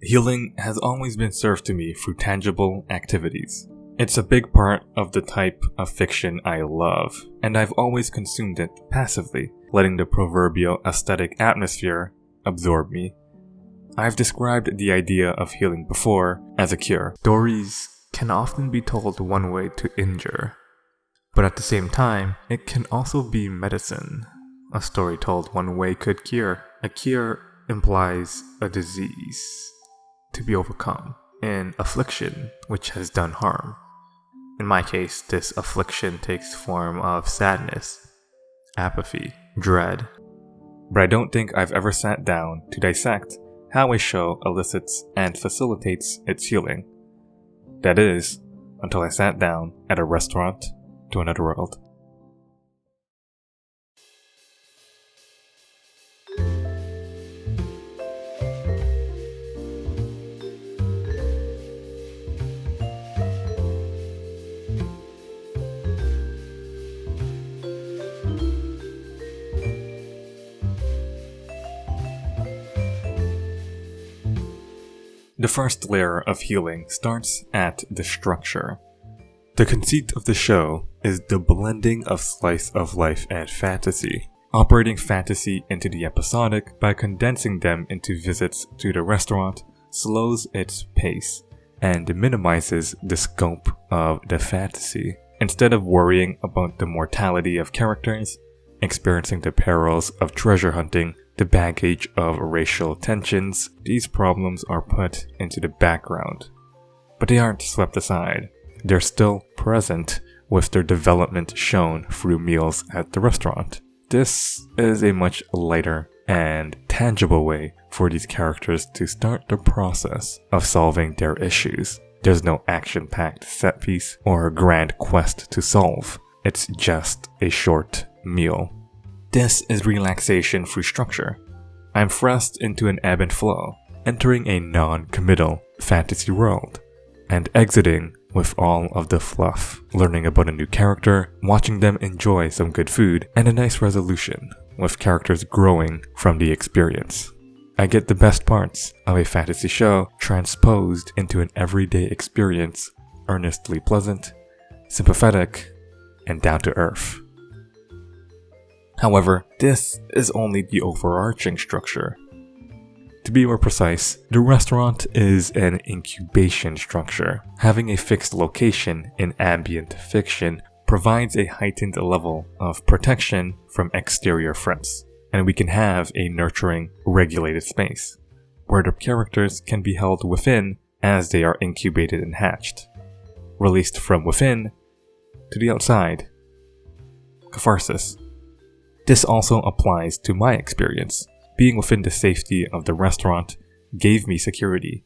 Healing has always been served to me through tangible activities. It's a big part of the type of fiction I love, and I've always consumed it passively, letting the proverbial aesthetic atmosphere absorb me. I've described the idea of healing before as a cure. Stories can often be told one way to injure, but at the same time, it can also be medicine. A story told one way could cure. A cure implies a disease to be overcome, an affliction which has done harm. In my case, this affliction takes form of sadness, apathy, dread. But I don't think I've ever sat down to dissect how a show elicits and facilitates its healing. That is, until I sat down at a restaurant to another world. The first layer of healing starts at the structure. The conceit of the show is the blending of slice of life and fantasy, operating fantasy into the episodic by condensing them into visits to the restaurant slows its pace and minimizes the scope of the fantasy. Instead of worrying about the mortality of characters, experiencing the perils of treasure hunting, the baggage of racial tensions, these problems are put into the background. But they aren't swept aside. They're still present with their development shown through meals at the restaurant. This is a much lighter and tangible way for these characters to start the process of solving their issues. There's no action-packed set piece or a grand quest to solve. It's just a short meal. This is relaxation through structure. I'm thrust into an ebb and flow, entering a non-committal fantasy world, and exiting with all of the fluff, learning about a new character, watching them enjoy some good food, and a nice resolution, with characters growing from the experience. I get the best parts of a fantasy show transposed into an everyday experience, earnestly pleasant, sympathetic, and down to earth. However, this is only the overarching structure. To be more precise, the restaurant is an incubation structure. Having a fixed location in ambient fiction provides a heightened level of protection from exterior threats, and we can have a nurturing, regulated space, where the characters can be held within as they are incubated and hatched, released from within to the outside. Catharsis. This also applies to my experience. Being within the safety of the restaurant gave me security.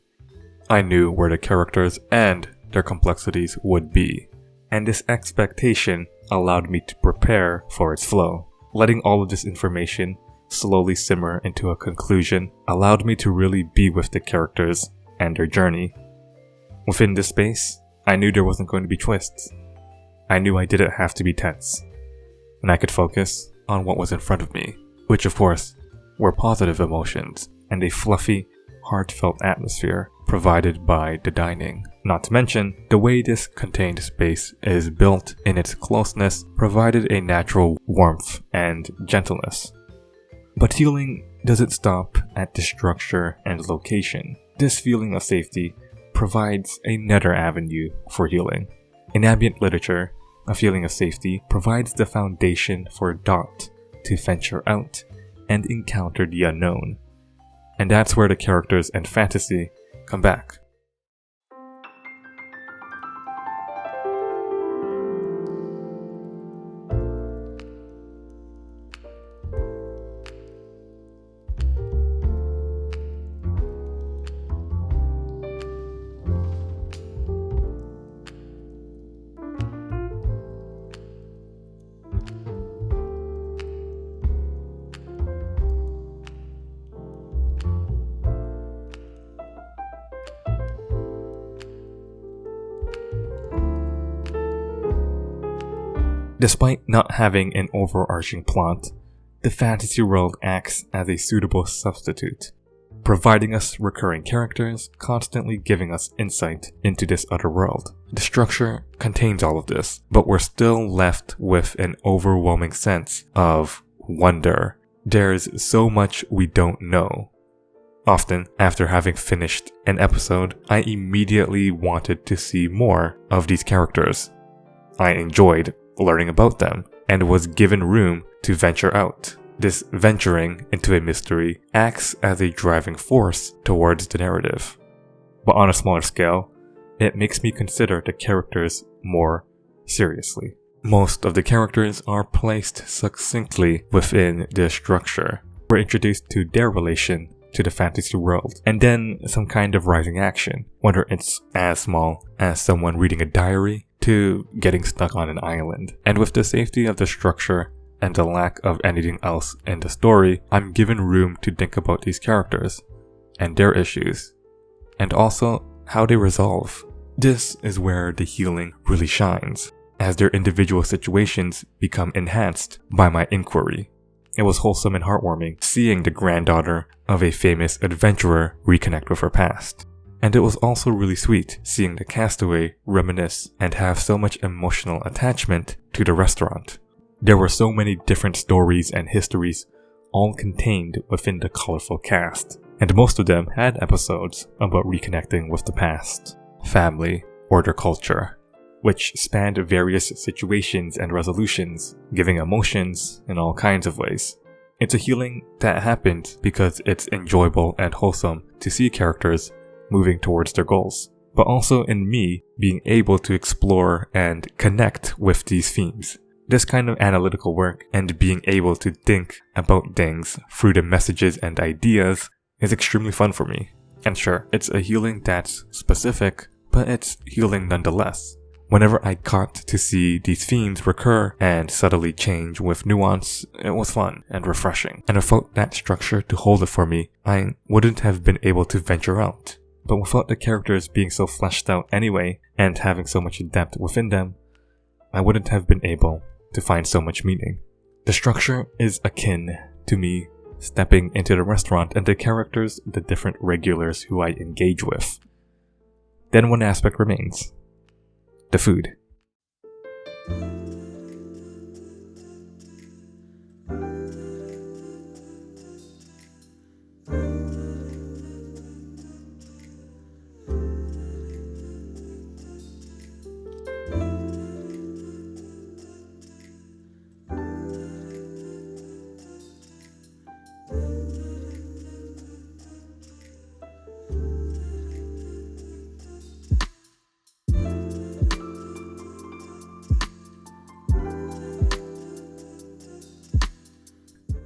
I knew where the characters and their complexities would be, and this expectation allowed me to prepare for its flow. Letting all of this information slowly simmer into a conclusion allowed me to really be with the characters and their journey. Within this space, I knew there wasn't going to be twists. I knew I didn't have to be tense, and I could focus on what was in front of me, which of course were positive emotions and a fluffy, heartfelt atmosphere provided by the dining. Not to mention, the way this contained space is built in its closeness provided a natural warmth and gentleness. But healing doesn't stop at the structure and location. This feeling of safety provides another avenue for healing. In ambient literature, a feeling of safety provides the foundation for Dot to venture out and encounter the unknown. And that's where the characters and fantasy come back. Despite not having an overarching plot, the fantasy world acts as a suitable substitute. providing us recurring characters, constantly giving us insight into this other world. The structure contains all of this, but we're still left with an overwhelming sense of wonder. There's so much we don't know. Often, after having finished an episode, I immediately wanted to see more of these characters. I enjoyed learning about them, and was given room to venture out. This venturing into a mystery acts as a driving force towards the narrative. But on a smaller scale, it makes me consider the characters more seriously. Most of the characters are placed succinctly within the structure. We're introduced to their relation to the fantasy world, and then some kind of rising action, whether it's as small as someone reading a diary to getting stuck on an island. And with the safety of the structure and the lack of anything else in the story, I'm given room to think about these characters and their issues, and also how they resolve. This is where the healing really shines, as their individual situations become enhanced by my inquiry. It was wholesome and heartwarming seeing the granddaughter of a famous adventurer reconnect with her past. And it was also really sweet seeing the castaway reminisce and have so much emotional attachment to the restaurant. There were so many different stories and histories, all contained within the colorful cast, and most of them had episodes about reconnecting with the past, family, or their culture, which spanned various situations and resolutions, giving emotions in all kinds of ways. It's a healing that happened because it's enjoyable and wholesome to see characters moving towards their goals, but also in me being able to explore and connect with these themes. This kind of analytical work and being able to think about things through the messages and ideas is extremely fun for me. And sure, it's a healing that's specific, but it's healing nonetheless. Whenever I got to see these themes recur and subtly change with nuance, it was fun and refreshing. And without that structure to hold it for me, I wouldn't have been able to venture out. But without the characters being so fleshed out anyway, and having so much depth within them, I wouldn't have been able to find so much meaning. The structure is akin to me stepping into the restaurant and the characters, the different regulars who I engage with. Then one aspect remains: the food.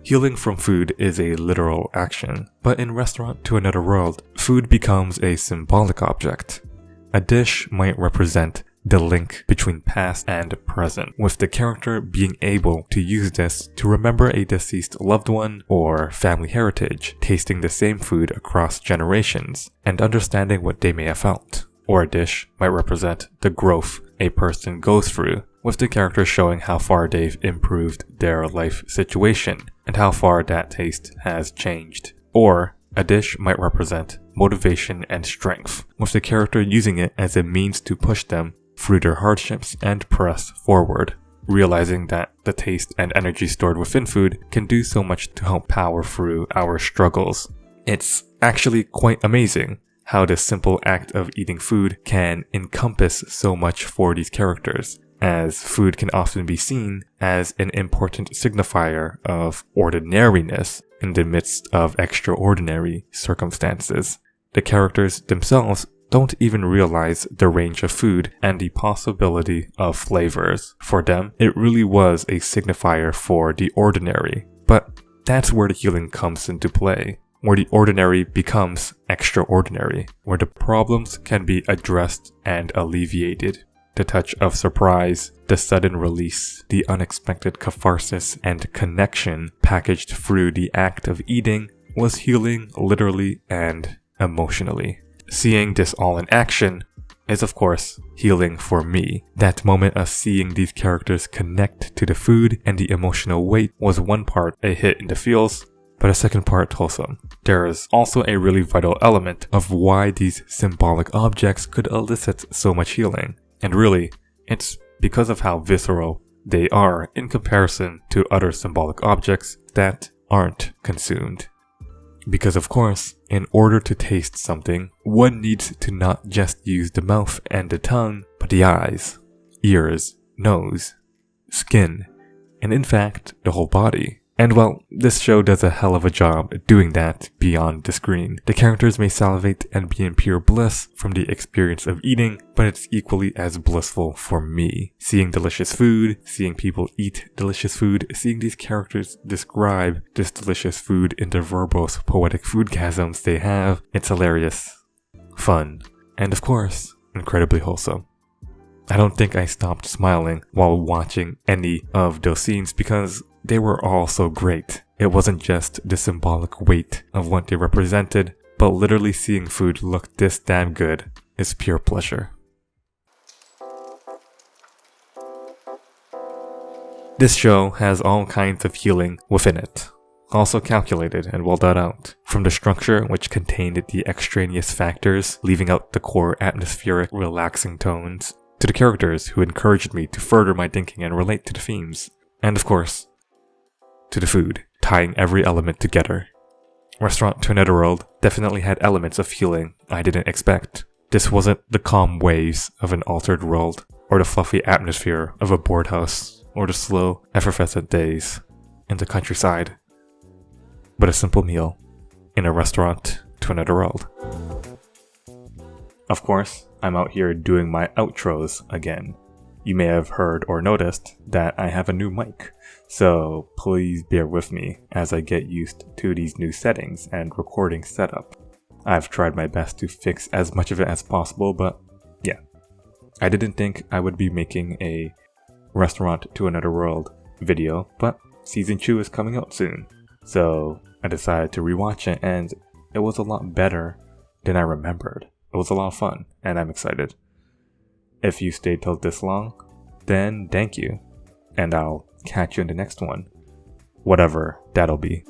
Healing from food is a literal action, but in Restaurant to Another World, food becomes a symbolic object. A dish might represent the link between past and present, with the character being able to use this to remember a deceased loved one or family heritage, tasting the same food across generations, and understanding what they may have felt. Or a dish might represent the growth a person goes through, with the character showing how far they've improved their life situation, and how far that taste has changed. Or a dish might represent motivation and strength, with the character using it as a means to push them through their hardships and press forward, realizing that the taste and energy stored within food can do so much to help power through our struggles. It's actually quite amazing how this simple act of eating food can encompass so much for these characters, as food can often be seen as an important signifier of ordinariness in the midst of extraordinary circumstances. The characters themselves don't even realize the range of food and the possibility of flavors. For them, it really was a signifier for the ordinary. But that's where the healing comes into play, where the ordinary becomes extraordinary, where the problems can be addressed and alleviated. The touch of surprise, the sudden release, the unexpected catharsis and connection packaged through the act of eating was healing literally and emotionally. Seeing this all in action is of course healing for me. That moment of seeing these characters connect to the food and the emotional weight was one part a hit in the feels, but a second part wholesome. There is also a really vital element of why these symbolic objects could elicit so much healing. And really, it's because of how visceral they are in comparison to other symbolic objects that aren't consumed. Because of course, in order to taste something, one needs to not just use the mouth and the tongue, but the eyes, ears, nose, skin, and in fact, the whole body. And well, this show does a hell of a job doing that beyond the screen. The characters may salivate and be in pure bliss from the experience of eating, but it's equally as blissful for me. Seeing delicious food, seeing people eat delicious food, seeing these characters describe this delicious food in the verbose poetic foodgasms they have, it's hilarious, fun, and of course, incredibly wholesome. I don't think I stopped smiling while watching any of those scenes because they were all so great. It wasn't just the symbolic weight of what they represented, but literally seeing food look this damn good is pure pleasure. This show has all kinds of healing within it, also calculated and well thought out. From the structure, which contained the extraneous factors, leaving out the core atmospheric, relaxing tones, to the characters who encouraged me to further my thinking and relate to the themes. And of course, to the food, tying every element together. Restaurant to Another World definitely had elements of healing I didn't expect. This wasn't the calm waves of an altered world, or the fluffy atmosphere of a board house, or the slow, effervescent days in the countryside, but a simple meal in a restaurant to another world. Of course, I'm out here doing my outros again. You may have heard or noticed that I have a new mic, so please bear with me as I get used to these new settings and recording setup. I've tried my best to fix as much of it as possible, but yeah. I didn't think I would be making a Restaurant to Another World video, but season 2 is coming out soon, so I decided to rewatch it and it was a lot better than I remembered. It was a lot of fun, and I'm excited. If you stayed till this long, then thank you, and I'll catch you in the next one, whatever that'll be.